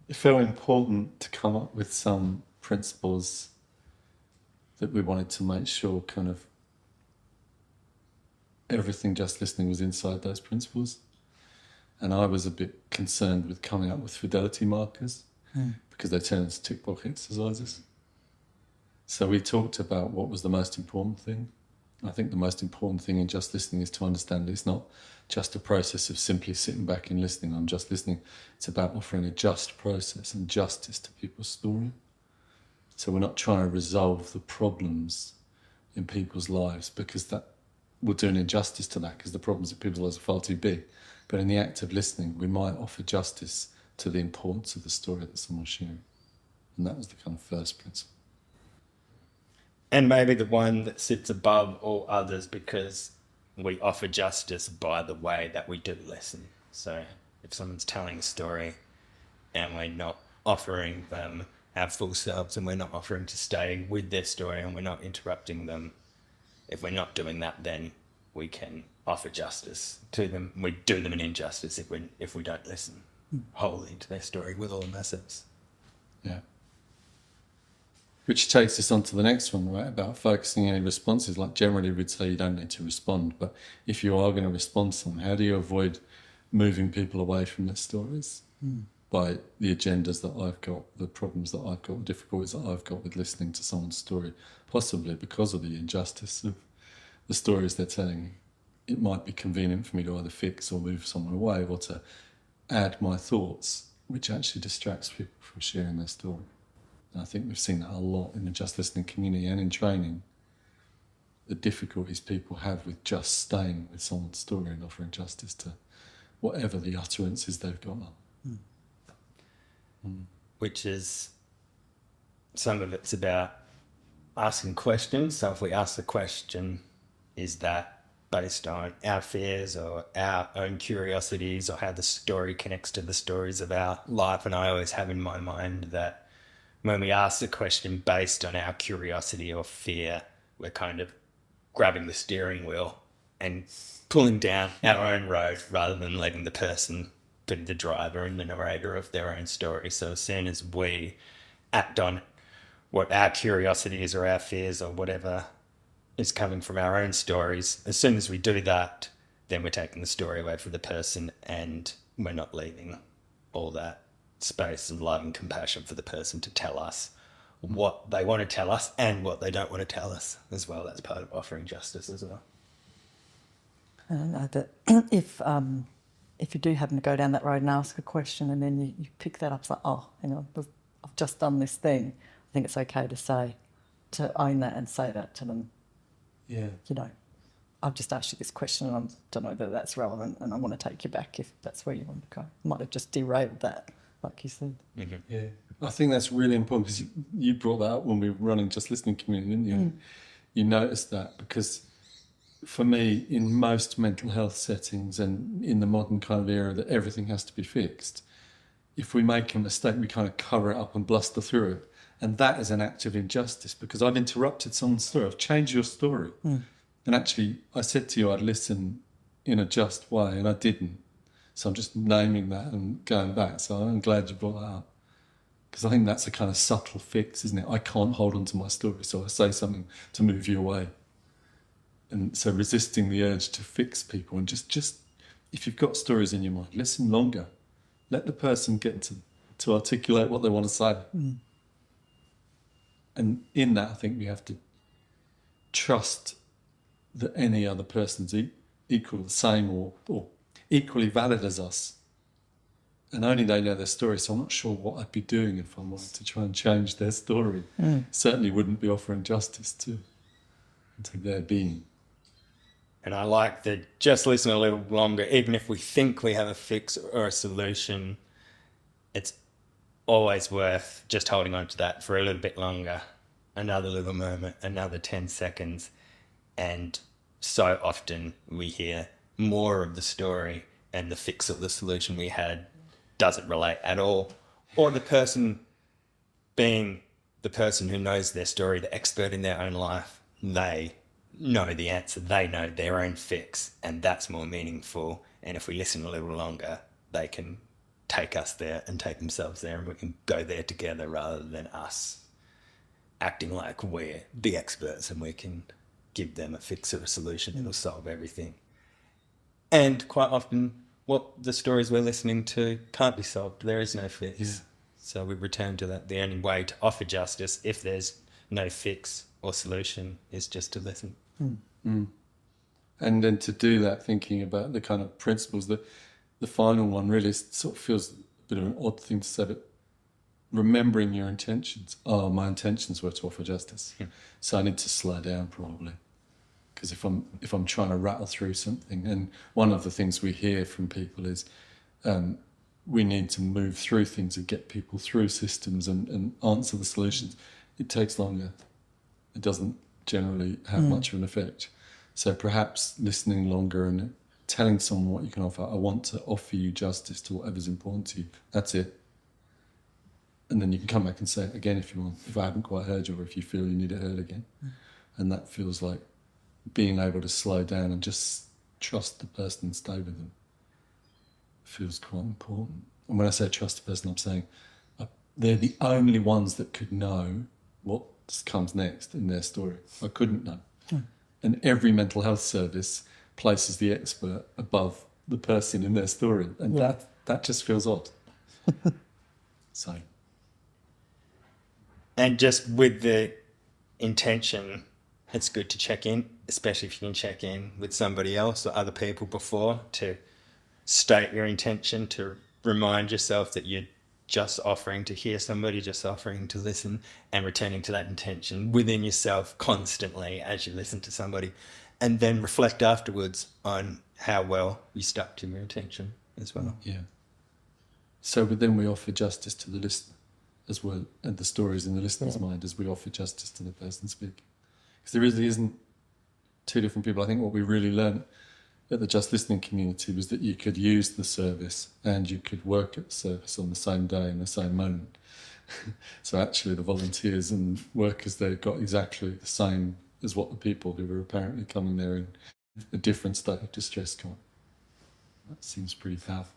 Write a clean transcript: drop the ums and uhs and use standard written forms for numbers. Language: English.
it felt important to come up with some principles that we wanted to make sure kind of everything just listening was inside those principles. And I was a bit concerned with coming up with fidelity markers because they turn into tick box exercises. So we talked about what was the most important thing. I think the most important thing in just listening is to understand it's not just a process of simply sitting back and listening. I'm just listening. It's about offering a just process and justice to people's story. So we're not trying to resolve the problems in people's lives because that we're doing injustice to that because the problems in people's lives are far too big. But in the act of listening, we might offer justice to the importance of the story that someone's sharing. And that was the kind of first principle. And maybe the one that sits above all others because we offer justice by the way that we do listen. So if someone's telling a story and we're not offering them our full selves and we're not offering to stay with their story and we're not interrupting them, if we're not doing that, then we can offer justice to them. We do them an injustice if we don't listen wholly to their story with all of ourselves. Yeah. Which takes us on to the next one, right, about focusing any responses. Like generally we'd say you don't need to respond, but if you are going to respond to something, how do you avoid moving people away from their stories by the agendas that I've got, the problems that I've got, the difficulties that I've got with listening to someone's story, possibly because of the injustice of the stories they're telling. It might be convenient for me to either fix or move someone away or to add my thoughts, which actually distracts people from sharing their story. And I think we've seen that a lot in the just listening community and in training, the difficulties people have with just staying with someone's story and offering justice to whatever the utterances they've got. Which is, some of it's about asking questions. So if we ask the question, is that based on our fears or our own curiosities or how the story connects to the stories of our life? And I always have in my mind that when we ask the question based on our curiosity or fear, we're kind of grabbing the steering wheel and pulling down our own road rather than letting the person be the driver and the narrator of their own story. So as soon as we act on what our curiosity is or our fears or whatever is coming from our own stories, as soon as we do that, then we're taking the story away from the person and we're not leaving all that space and love and compassion for the person to tell us what they want to tell us and what they don't want to tell us as well. That's part of offering justice as well. That if you do happen to go down that road and ask a question and then you pick that up, it's like, oh, hang on, I've just done this thing. I think it's okay to own that and say that to them. Yeah. You know, I've just asked you this question and I don't know whether that's relevant and I want to take you back if that's where you want to go. Might have just derailed that, like you said. Mm-hmm. Yeah. I think that's really important because you brought that up when we were running Just Listening Community, didn't you? You noticed that because for me, in most mental health settings and in the modern kind of era that everything has to be fixed, if we make a mistake, we kind of cover it up and bluster through it. And that is an act of injustice because I've interrupted someone's story. I've changed your story. And actually, I said to you I'd listen in a just way and I didn't. So I'm just naming that and going back. So I'm glad you brought that up. Because I think that's a kind of subtle fix, isn't it? I can't hold on to my story, so I say something to move you away. And so resisting the urge to fix people and just if you've got stories in your mind, listen longer. Let the person get to articulate what they want to say. And in that, I think we have to trust that any other person's equal, the same, or equally valid as us. And only they know their story, so I'm not sure what I'd be doing if I wanted to try and change their story. Certainly wouldn't be offering justice to their being. And I like that just listen a little longer, even if we think we have a fix or a solution, it's always worth just holding on to that for a little bit longer, another little moment, another 10 seconds. And so often we hear more of the story and the fix of the solution we had doesn't relate at all. Or the person being the person who knows their story, the expert in their own life, they know the answer, they know their own fix, and that's more meaningful. And if we listen a little longer, they can take us there and take themselves there, and we can go there together rather than us acting like we're the experts and we can give them a fix or a solution that'll solve everything. And quite often, what the stories we're listening to can't be solved. There is no fix. Yeah. So we return to that. The only way to offer justice, if there's no fix or solution, is just to listen. And then to do that, thinking about the kind of principles, that the final one really sort of feels a bit of an odd thing to say, but remembering your intentions. Oh, my intentions were to offer justice. So I need to slow down probably. Because if I'm trying to rattle through something, and one of the things we hear from people is we need to move through things and get people through systems and answer the solutions. It takes longer. It doesn't generally have much of an effect. So perhaps listening longer and telling someone what you can offer. I want to offer you justice to whatever's important to you. That's it. And then you can come back and say it again if you want, if I haven't quite heard you or if you feel you need it heard again. And that feels like being able to slow down and just trust the person and stay with them feels quite important. And when I say trust the person, I'm saying they're the only ones that could know what comes next in their story. I couldn't know. And every mental health service places the expert above the person in their story. And that just feels odd. So. And just with the intention, it's good to check in, especially if you can check in with somebody else or other people before, to state your intention, to remind yourself that you're just offering to hear somebody, just offering to listen, and returning to that intention within yourself constantly as you listen to somebody, and then reflect afterwards on how well you stuck to your intention as well. Yeah. So but then we offer justice to the listener as well, and the stories in the listener's mind as we offer justice to the person speaking. Because there really isn't two different people. I think what we really learned at the Just Listening community was that you could use the service and you could work at the service on the same day in the same moment. So actually the volunteers and workers there got exactly the same as what the people who were apparently coming there in a different state of distress got. That seems pretty powerful.